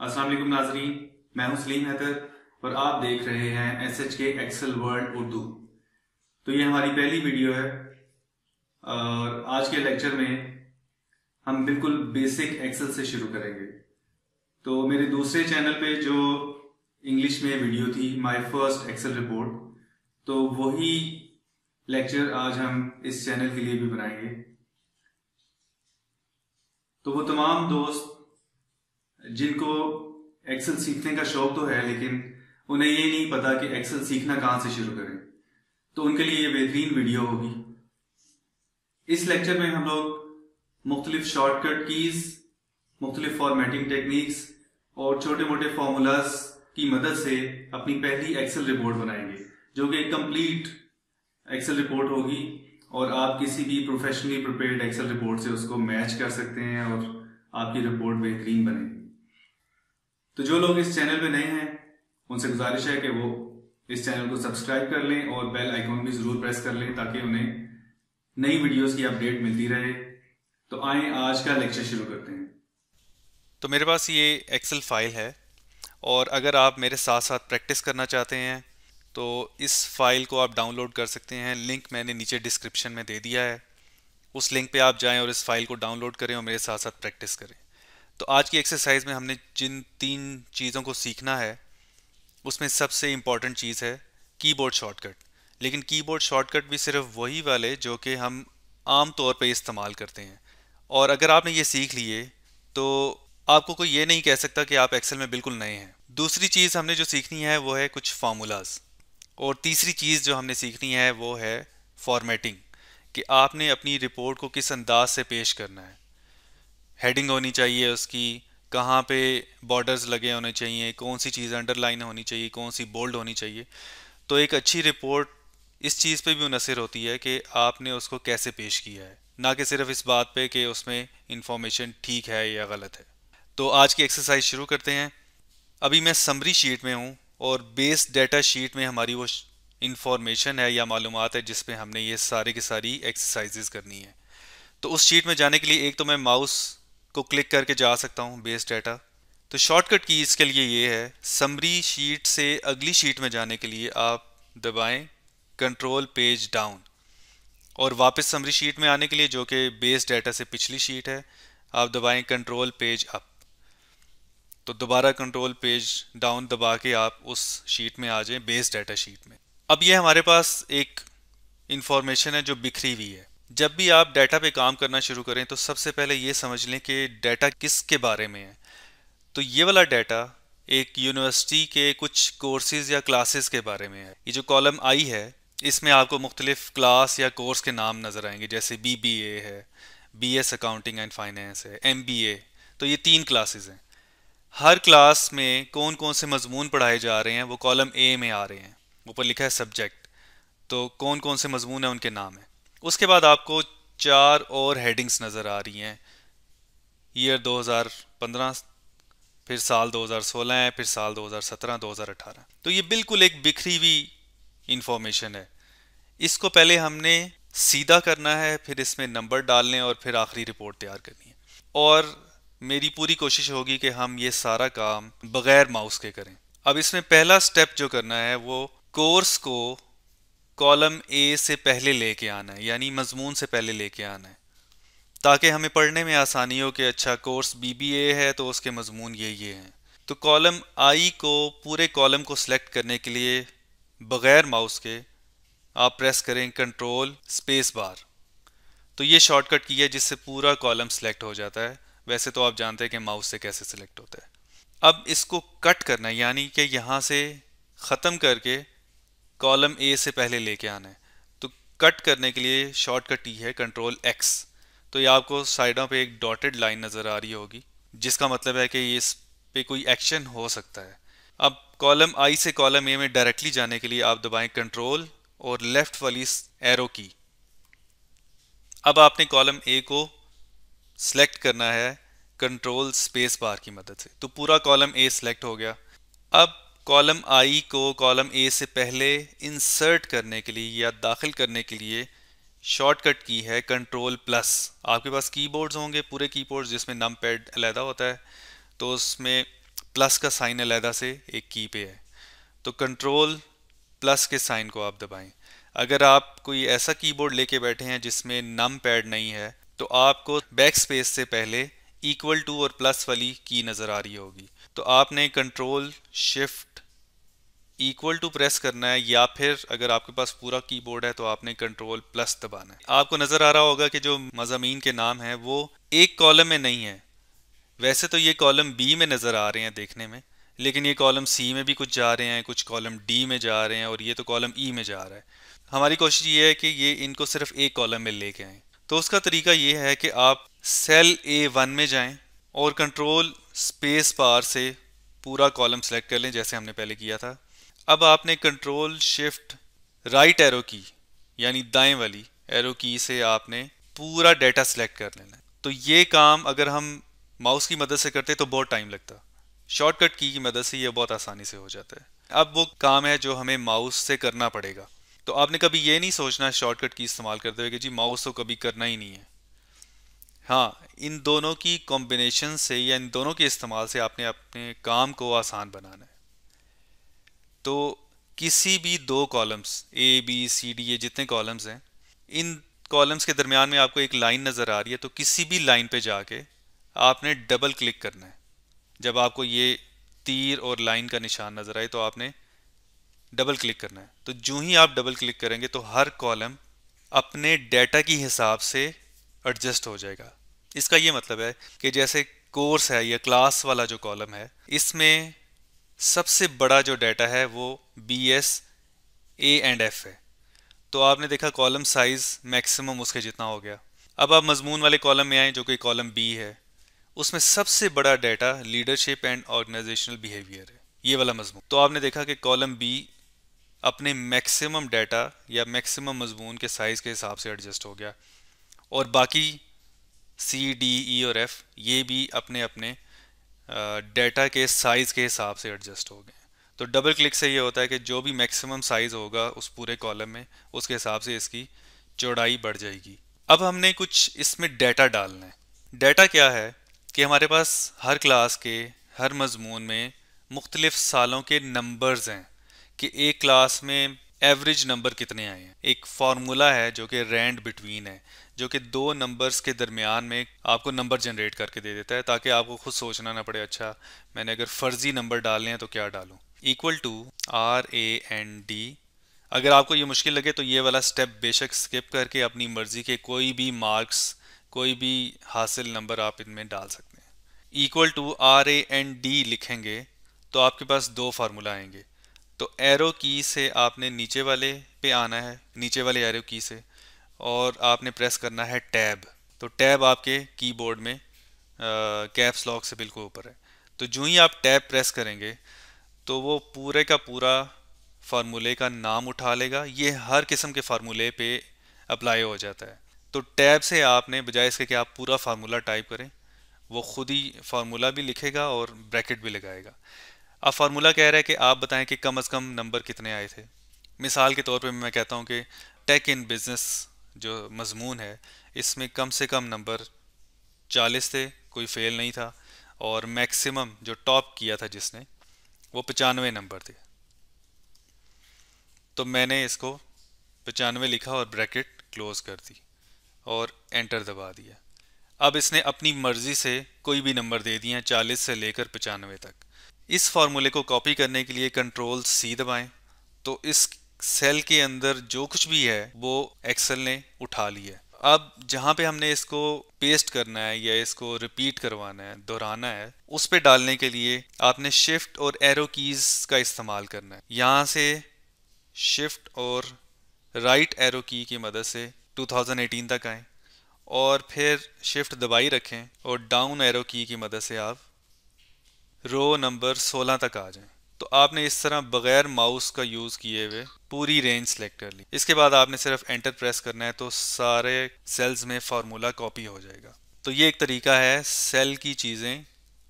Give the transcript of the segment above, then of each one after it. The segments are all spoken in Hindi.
अस्सलाम वालेकुम नाजरीन, मैं हूं सलीम हैदर और आप देख रहे हैं SHK एक्सेल वर्ल्ड उर्दू। तो ये हमारी पहली वीडियो है और आज के लेक्चर में हम बिल्कुल बेसिक एक्सेल से शुरू करेंगे। तो मेरे दूसरे चैनल पे जो इंग्लिश में वीडियो थी माय फर्स्ट एक्सेल रिपोर्ट, तो वही लेक्चर आज हम इस चैनल के लिए भी बनाएंगे। तो वो तमाम दोस्त जिनको एक्सेल सीखने का शौक तो है लेकिन उन्हें ये नहीं पता कि एक्सेल सीखना कहां से शुरू करें, तो उनके लिए ये बेहतरीन वीडियो होगी। इस लेक्चर में हम लोग मुख्तलिफ शॉर्टकट कीज, मुख्तलिफ फॉर्मेटिंग टेक्निक्स और छोटे मोटे फॉर्मूलाज की मदद से अपनी पहली एक्सेल रिपोर्ट बनाएंगे, जो कि एक कंप्लीट एक्सेल रिपोर्ट होगी और आप किसी भी प्रोफेशनली प्रिपेयर्ड एक्सेल रिपोर्ट से उसको मैच कर सकते हैं और आपकी रिपोर्ट बेहतरीन बनेगी। तो जो लोग इस चैनल पे नए हैं उनसे गुजारिश है कि वो इस चैनल को सब्सक्राइब कर लें और बेल आइकॉन भी जरूर प्रेस कर लें ताकि उन्हें नई वीडियोस की अपडेट मिलती रहे। तो आए आज का लेक्चर शुरू करते हैं। तो मेरे पास ये एक्सेल फाइल है और अगर आप मेरे साथ साथ प्रैक्टिस करना चाहते हैं तो इस फाइल को आप डाउनलोड कर सकते हैं। लिंक मैंने नीचे डिस्क्रिप्शन में दे दिया है, उस लिंक पे आप जाएं और इस फाइल को डाउनलोड करें और मेरे साथ साथ प्रैक्टिस करें। तो आज की एक्सरसाइज में हमने जिन 3 चीज़ों को सीखना है उसमें सबसे इम्पॉर्टेंट चीज़ है कीबोर्ड शॉर्टकट। लेकिन कीबोर्ड शॉर्टकट भी सिर्फ वही वाले जो कि हम आम तौर पे इस्तेमाल करते हैं। और अगर आपने ये सीख लिए तो आपको कोई ये नहीं कह सकता कि आप एक्सेल में बिल्कुल नए हैं। दूसरी चीज़ हमने जो सीखनी है वो है कुछ फार्मूलाज, और तीसरी चीज़ जो हमने सीखनी है वो है फॉर्मेटिंग, कि आपने अपनी रिपोर्ट को किस अंदाज से पेश करना है। हेडिंग होनी चाहिए उसकी, कहाँ पे बॉर्डर्स लगे होने चाहिए, कौन सी चीज़ अंडरलाइन होनी चाहिए, कौन सी बोल्ड होनी चाहिए। तो एक अच्छी रिपोर्ट इस चीज़ पे भी मुनसर होती है कि आपने उसको कैसे पेश किया है, ना कि सिर्फ इस बात पे कि उसमें इंफॉर्मेशन ठीक है या गलत है। तो आज की एक्सरसाइज शुरू करते हैं। अभी मैं समरी शीट में हूँ और बेस डेटा शीट में हमारी वो इंफॉर्मेशन है या मालूमात है जिस पे हमने ये सारी की सारी एक्सरसाइजेज करनी है। तो उस शीट में जाने के लिए एक तो मैं माउस को क्लिक करके जा सकता हूँ बेस डाटा। तो शॉर्टकट की इसके लिए ये है, समरी शीट से अगली शीट में जाने के लिए आप दबाएं कंट्रोल पेज डाउन, और वापस समरी शीट में आने के लिए जो कि बेस डाटा से पिछली शीट है आप दबाएं कंट्रोल पेज अप। तो दोबारा कंट्रोल पेज डाउन दबा के आप उस शीट में आ जाएं, बेस डाटा शीट में। अब ये हमारे पास एक इंफॉर्मेशन है जो बिखरी हुई है। जब भी आप डाटा पे काम करना शुरू करें तो सबसे पहले ये समझ लें कि डाटा किसके बारे में है। तो ये वाला डाटा एक यूनिवर्सिटी के कुछ कोर्सेज या क्लासेस के बारे में है। ये जो कॉलम आई है इसमें आपको मुख्तलिफ क्लास या कोर्स के नाम नज़र आएंगे, जैसे BBA है, BS अकाउंटिंग एंड फाइनेंस है, MBA। तो ये 3 क्लासेस हैं। हर क्लास में कौन कौन से मजमून पढ़ाए जा रहे हैं वो कॉलम A में आ रहे हैं, ऊपर लिखा है सब्जेक्ट। तो कौन कौन से मजमून है उनके नाम है। उसके बाद आपको 4 और हेडिंग्स नज़र आ रही हैं। ईयर 2015, फिर साल 2016 है, फिर साल 2017, 2018। तो ये बिल्कुल एक बिखरी हुई इंफॉर्मेशन है। इसको पहले हमने सीधा करना है, फिर इसमें नंबर डालने और फिर आखिरी रिपोर्ट तैयार करनी है। और मेरी पूरी कोशिश होगी कि हम ये सारा काम बगैर माउस के करें। अब इसमें पहला स्टेप जो करना है वो कोर्स को कॉलम A से पहले लेके आना है, यानी मजमून से पहले लेके आना है, ताकि हमें पढ़ने में आसानी हो कि अच्छा कोर्स BBA है तो उसके मजमून ये हैं। तो कॉलम I को, पूरे कॉलम को सिलेक्ट करने के लिए बगैर माउस के आप प्रेस करें कंट्रोल स्पेस बार। तो ये शॉर्टकट की है जिससे पूरा कॉलम सिलेक्ट हो जाता है। वैसे तो आप जानते हैं कि माउस से कैसे सिलेक्ट होता है। अब इसको कट करना है, यानी कि यहाँ से ख़त्म करके कॉलम A से पहले लेके आना है। तो कट करने के लिए शॉर्टकट की है कंट्रोल X। तो ये आपको साइडों पे एक डॉटेड लाइन नज़र आ रही होगी जिसका मतलब है कि ये इस पे कोई एक्शन हो सकता है। अब कॉलम I से कॉलम A में डायरेक्टली जाने के लिए आप दबाएं कंट्रोल और लेफ्ट वाली एरो की। अब आपने कॉलम A को सिलेक्ट करना है कंट्रोल स्पेस बार की मदद से। तो पूरा कॉलम A सिलेक्ट हो गया। अब कॉलम I को कॉलम A से पहले इंसर्ट करने के लिए या दाखिल करने के लिए शॉर्टकट की है कंट्रोल प्लस। आपके पास कीबोर्ड्स होंगे, पूरे कीबोर्ड्स जिसमें नम पैड अलहदा होता है, तो उसमें प्लस का साइन अलहदा से एक की पे है, तो कंट्रोल प्लस के साइन को आप दबाएं। अगर आप कोई ऐसा कीबोर्ड लेके बैठे हैं जिसमें नम पैड नहीं है, तो आपको बैक स्पेस से पहले इक्वल टू और प्लस वाली की नज़र आ रही होगी, तो आपने control shift equal to press करना है, या फिर अगर आपके पास पूरा कीबोर्ड है तो आपने कंट्रोल प्लस दबाना है। आपको नज़र आ रहा होगा कि जो मज़ामीन के नाम हैं वो एक कॉलम में नहीं है। वैसे तो ये कॉलम बी में नज़र आ रहे हैं देखने में, लेकिन ये कॉलम सी में भी कुछ जा रहे हैं, कुछ कॉलम डी में जा रहे हैं, और ये तो कॉलम ई में जा रहा है। हमारी कोशिश ये है कि ये इनको सिर्फ एक कॉलम में लेके आएँ। तो उसका तरीका ये है कि आप सेल A1 में जाएं और कंट्रोल स्पेस बार से पूरा कॉलम सेलेक्ट कर लें, जैसे हमने पहले किया था। अब आपने कंट्रोल शिफ्ट राइट एरो की, यानी दाएं वाली एरो की से आपने पूरा डाटा सेलेक्ट कर लेना है। तो ये काम अगर हम माउस की मदद से करते तो बहुत टाइम लगता, शॉर्टकट की मदद से ये बहुत आसानी से हो जाता है। अब वो काम है जो हमें माउस से करना पड़ेगा। तो आपने कभी ये नहीं सोचना शॉर्टकट की इस्तेमाल करते हुए कि जी माउस तो कभी करना ही नहीं है। हाँ, इन दोनों की कॉम्बिनेशन से या इन दोनों के इस्तेमाल से आपने अपने काम को आसान बनाना है। तो किसी भी दो columns A B C D, ये जितने कॉलम्स हैं, इन कॉलम्स के दरमियान में आपको एक लाइन नज़र आ रही है, तो किसी भी लाइन पे जाके आपने डबल क्लिक करना है। जब आपको ये तीर और लाइन का निशान नज़र आए तो आपने डबल क्लिक करना है। तो जो ही आप डबल क्लिक करेंगे तो हर कॉलम अपने डाटा की हिसाब से एडजस्ट हो जाएगा। इसका ये मतलब है कि जैसे कोर्स है या क्लास वाला जो कॉलम है, इसमें सबसे बड़ा जो डाटा है वो BS A एंड F है। तो आपने देखा कॉलम साइज मैक्सिमम उसके जितना हो गया। अब आप मजमून वाले कॉलम में आए जो कि कॉलम B है, उसमें सबसे बड़ा data leadership and organisational behaviour है, ये वाला मजमून। तो आपने देखा कि कॉलम B अपने मैक्सिमम डाटा या मैक्सिमम मजमून के साइज के हिसाब से एडजस्ट हो गया, और बाकी C D E और F ये भी अपने अपने डाटा के साइज़ के हिसाब से एडजस्ट हो गए। तो डबल क्लिक से ये होता है कि जो भी मैक्सिमम साइज़ होगा उस पूरे कॉलम में, उसके हिसाब से इसकी चौड़ाई बढ़ जाएगी। अब हमने कुछ इसमें डाटा डालना है। डाटा क्या है कि हमारे पास हर क्लास के हर मजमून में मुख्तलिफ सालों के नंबर्स हैं कि एक क्लास में एवरेज नंबर कितने आए हैं। एक फार्मूला है जो कि रैंड बिटवीन है, जो कि दो नंबर्स के दरमियान में आपको नंबर जनरेट करके दे देता है, ताकि आपको खुद सोचना ना पड़े अच्छा मैंने अगर फर्जी नंबर डालने हैं तो क्या डालूं। Equal to RAND। अगर आपको ये मुश्किल लगे तो ये वाला स्टेप बेशक स्किप करके अपनी मर्जी के कोई भी मार्क्स, कोई भी हासिल नंबर आप इनमें डाल सकते हैं। इक्वल टू RAND लिखेंगे तो आपके पास दो फार्मूला आएंगे। तो एरो की से आपने नीचे वाले पे आना है, नीचे वाले एरो की से, और आपने प्रेस करना है टैब। तो टैब आपके कीबोर्ड में कैप्स लॉक से बिल्कुल ऊपर है। तो जो ही आप टैब प्रेस करेंगे तो वो पूरे का पूरा फार्मूले का नाम उठा लेगा। ये हर किस्म के फार्मूले पे अप्लाई हो जाता है। तो टैब से आपने बजाय इसके कि आप पूरा फार्मूला टाइप करें, वो खुद ही फार्मूला भी लिखेगा और ब्रैकेट भी लगाएगा। अब फार्मूला कह रहा है कि आप बताएं कि कम से कम नंबर कितने आए थे। मिसाल के तौर पे मैं कहता हूं कि टेक इन बिजनेस जो मजमून है, इसमें कम से कम नंबर 40 थे, कोई फेल नहीं था, और मैक्सिमम जो टॉप किया था जिसने वो 95 नंबर थे। तो मैंने इसको 95 लिखा और ब्रैकेट क्लोज कर दी और एंटर दबा दिया। अब इसने अपनी मर्जी से कोई भी नंबर दे दिए हैं 40 से लेकर 95 तक। इस फार्मूले को कॉपी करने के लिए कंट्रोल C दबाएं, तो इस सेल के अंदर जो कुछ भी है वो एक्सेल ने उठा लिया। अब जहाँ पे हमने इसको पेस्ट करना है या इसको रिपीट करवाना है, दोहराना है, उस पे डालने के लिए आपने शिफ्ट और एरो कीज का इस्तेमाल करना है। यहाँ से शिफ्ट और राइट एरो की मदद से 2018 तक आए, और फिर शिफ्ट दबाई रखें और डाउन एरो की मदद से आप रो नंबर 16 तक आ जाएं। तो आपने इस तरह बगैर माउस का यूज़ किए हुए पूरी रेंज सेलेक्ट कर ली। इसके बाद आपने सिर्फ एंटर प्रेस करना है तो सारे सेल्स में फार्मूला कॉपी हो जाएगा। तो ये एक तरीका है सेल की चीज़ें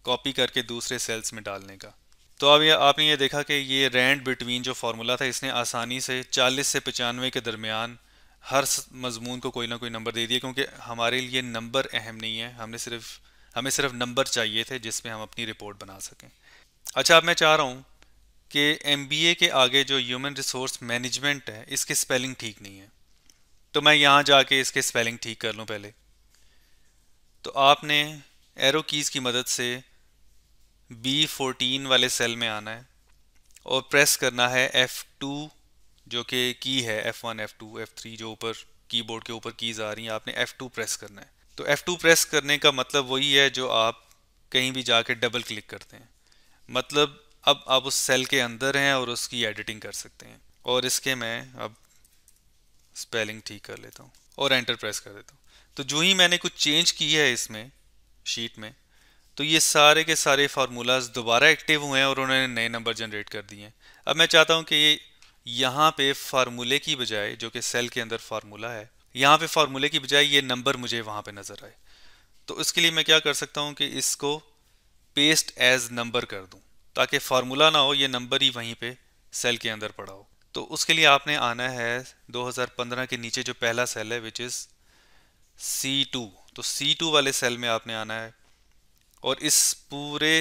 कॉपी करके दूसरे सेल्स में डालने का। तो अब आपने ये देखा कि ये रैंड बिटवीन जो फार्मूला था, इसने आसानी से 40 से 95 के दरमियान हर मजमून को कोई ना कोई नंबर दे दिया, क्योंकि हमारे लिए नंबर अहम नहीं है, हमें सिर्फ नंबर चाहिए थे जिसमें हम अपनी रिपोर्ट बना सकें। अच्छा, अब मैं चाह रहा हूँ कि एमबीए के आगे जो ह्यूमन रिसोर्स मैनेजमेंट है इसकी स्पेलिंग ठीक नहीं है, तो मैं यहाँ जाके इसके स्पेलिंग ठीक कर लूँ पहले। तो आपने एरो कीज़ की मदद से B14 वाले सेल में आना है और प्रेस करना है F2, जो कि की है F1 F2 F3, जो ऊपर कीबोर्ड के ऊपर कीज़ आ रही हैं, आपने F2 प्रेस करना है। तो F2 प्रेस करने का मतलब वही है जो आप कहीं भी जाके डबल क्लिक करते हैं, मतलब अब आप उस सेल के अंदर हैं और उसकी एडिटिंग कर सकते हैं। और इसके मैं अब स्पेलिंग ठीक कर लेता हूँ और एंटर प्रेस कर देता हूँ। तो जो ही मैंने कुछ चेंज की है इसमें शीट में, तो ये सारे के सारे फार्मूलाज दोबारा एक्टिव हुए हैं और उन्होंने नए नंबर जनरेट कर दिए हैं। अब मैं चाहता हूँ कि ये यहाँ पे फार्मूले की बजाय, जो कि सेल के अंदर फार्मूला है, यहाँ पे फार्मूले की बजाय ये नंबर मुझे वहाँ पे नज़र आए। तो इसके लिए मैं क्या कर सकता हूँ कि इसको पेस्ट एज नंबर कर दूँ, ताकि फार्मूला ना हो, ये नंबर ही वहीं पे सेल के अंदर पड़ा हो। तो उसके लिए आपने आना है 2015 के नीचे जो पहला सेल है विच इज़ C2। तो C2 वाले सेल में आपने आना है और इस पूरे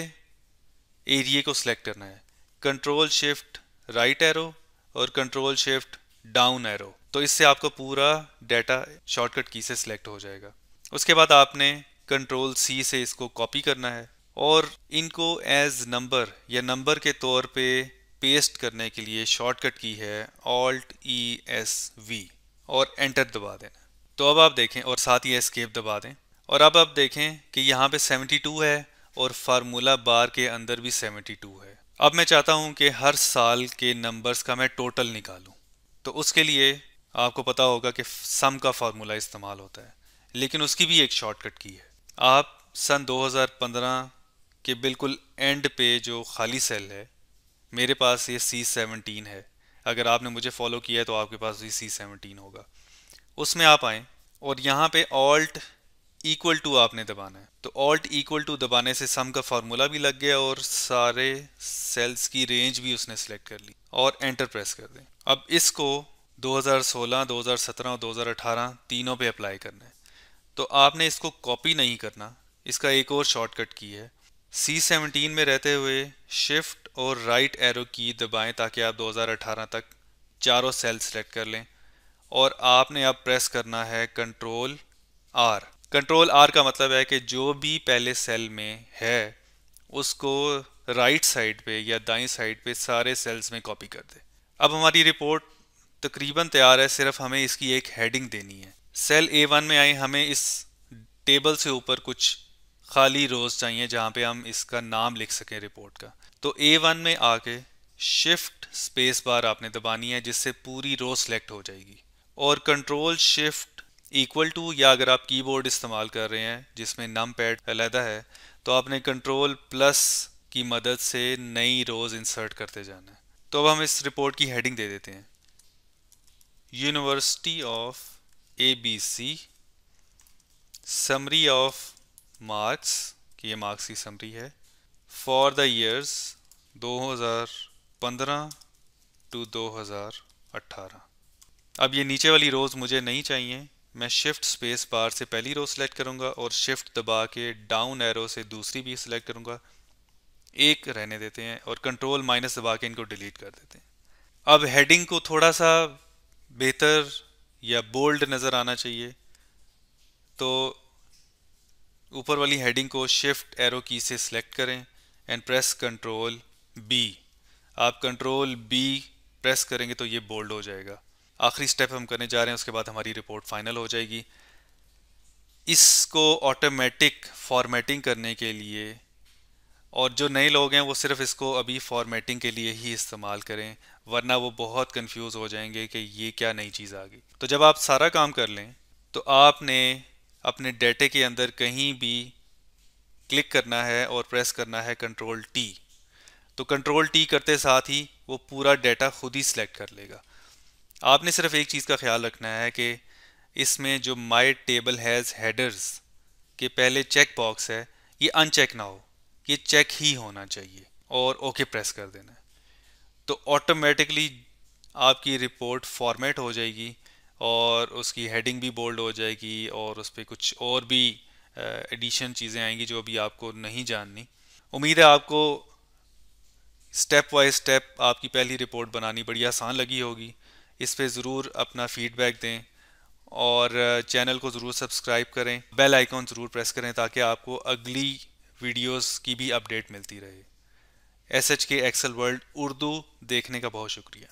एरिया को सिलेक्ट करना है। कंट्रोल शिफ्ट राइट एरो और कंट्रोल शिफ्ट डाउन एरो, तो इससे आपका पूरा डाटा शॉर्टकट की से सिलेक्ट हो जाएगा। उसके बाद आपने कंट्रोल C से इसको कॉपी करना है और इनको एज नंबर या नंबर के तौर पे पेस्ट करने के लिए शॉर्टकट की है Alt+ESV और एंटर दबा देना। तो अब आप देखें, और साथ ही एस्केप दबा दें, और अब आप देखें कि यहाँ पे 72 है और फार्मूला बार के अंदर भी 72 है। अब मैं चाहता हूँ कि हर साल के नंबर्स का मैं टोटल निकालूं। तो उसके लिए आपको पता होगा कि सम का फार्मूला इस्तेमाल होता है, लेकिन उसकी भी एक शॉर्टकट की है। आप सन 2015 के बिल्कुल एंड पे जो खाली सेल है, मेरे पास ये C17 है, अगर आपने मुझे फॉलो किया है तो आपके पास भी C17 होगा, उसमें आप आएँ और यहाँ पे ऑल्ट इक्वल टू आपने दबाना है। तो ऑल्ट इक्वल टू दबाने से सम का फार्मूला भी लग गया और सारे सेल्स की रेंज भी उसने सेलेक्ट कर ली और एंटर प्रेस कर दें। अब इसको 2016, 2017 और 2018 तीनों पे अप्लाई करना है। तो आपने इसको कॉपी नहीं करना, इसका एक और शॉर्टकट की है। C17 में रहते हुए शिफ्ट और राइट एरो की दबाएं ताकि आप 2018 तक चारों सेल सेलेक्ट कर लें और आपने अब प्रेस करना है कंट्रोल आर। कंट्रोल आर का मतलब है कि जो भी पहले सेल में है उसको राइट साइड पे या दाईं साइड पे सारे सेल्स में कॉपी कर दे। अब हमारी रिपोर्ट तकरीबन तैयार है, सिर्फ हमें इसकी एक हेडिंग देनी है। सेल A1 में आए, हमें इस टेबल से ऊपर कुछ खाली रोज चाहिए जहाँ पे हम इसका नाम लिख सकें रिपोर्ट का। तो A1 में आके शिफ्ट स्पेस बार आपने दबानी है, जिससे पूरी रो सेलेक्ट हो जाएगी। और कंट्रोल शिफ्ट इक्वल टू, या अगर आप कीबोर्ड इस्तेमाल कर रहे हैं जिसमें नम पैड अलहदा है, तो आपने कंट्रोल प्लस की मदद से नई रोज इंसर्ट करते जाना है। तो अब हम इस रिपोर्ट की हेडिंग दे देते हैं, university of ABC summary of marks, कि ये मार्क्स की समरी है, फॉर द ईयर्स 2015 टू 2018। अब ये नीचे वाली रोज़ मुझे नहीं चाहिए, मैं शिफ्ट स्पेस बार से पहली रो सेलेक्ट करूंगा और शिफ्ट दबा के डाउन एरो से दूसरी भी सिलेक्ट करूंगा। एक रहने देते हैं और कंट्रोल माइनस दबा के इनको डिलीट कर देते हैं। अब हेडिंग को थोड़ा सा बेहतर या बोल्ड नज़र आना चाहिए, तो ऊपर वाली हेडिंग को शिफ्ट एरो की से सिलेक्ट करें एंड प्रेस कंट्रोल बी। आप कंट्रोल बी प्रेस करेंगे तो ये बोल्ड हो जाएगा। आखिरी स्टेप हम करने जा रहे हैं, उसके बाद हमारी रिपोर्ट फाइनल हो जाएगी। इसको ऑटोमेटिक फॉर्मेटिंग करने के लिए, और जो नए लोग हैं वो सिर्फ इसको अभी फॉर्मेटिंग के लिए ही इस्तेमाल करें, वरना वो बहुत कंफ्यूज हो जाएंगे कि ये क्या नई चीज़ आ गई। तो जब आप सारा काम कर लें तो आपने अपने डेटे के अंदर कहीं भी क्लिक करना है और प्रेस करना है कंट्रोल टी। तो कंट्रोल टी करते साथ ही वो पूरा डेटा खुद ही सिलेक्ट कर लेगा। आपने सिर्फ एक चीज़ का ख्याल रखना है कि इसमें जो माई टेबल हैज़ हेडर्स के पहले चेक बॉक्स है ये अनचेक ना हो, ये चेक ही होना चाहिए और ओके प्रेस कर देना है। तो ऑटोमेटिकली आपकी रिपोर्ट फॉर्मेट हो जाएगी और उसकी हेडिंग भी बोल्ड हो जाएगी और उस पर कुछ और भी एडिशन चीज़ें आएंगी जो अभी आपको नहीं जाननी। उम्मीद है आपको स्टेप बाय स्टेप आपकी पहली रिपोर्ट बनानी बड़ी आसान लगी होगी। इस पे ज़रूर अपना फीडबैक दें और चैनल को ज़रूर सब्सक्राइब करें, बेल आइकॉन ज़रूर प्रेस करें ताकि आपको अगली वीडियोस की भी अपडेट मिलती रहे। SH के एक्सेल वर्ल्ड उर्दू देखने का बहुत शुक्रिया।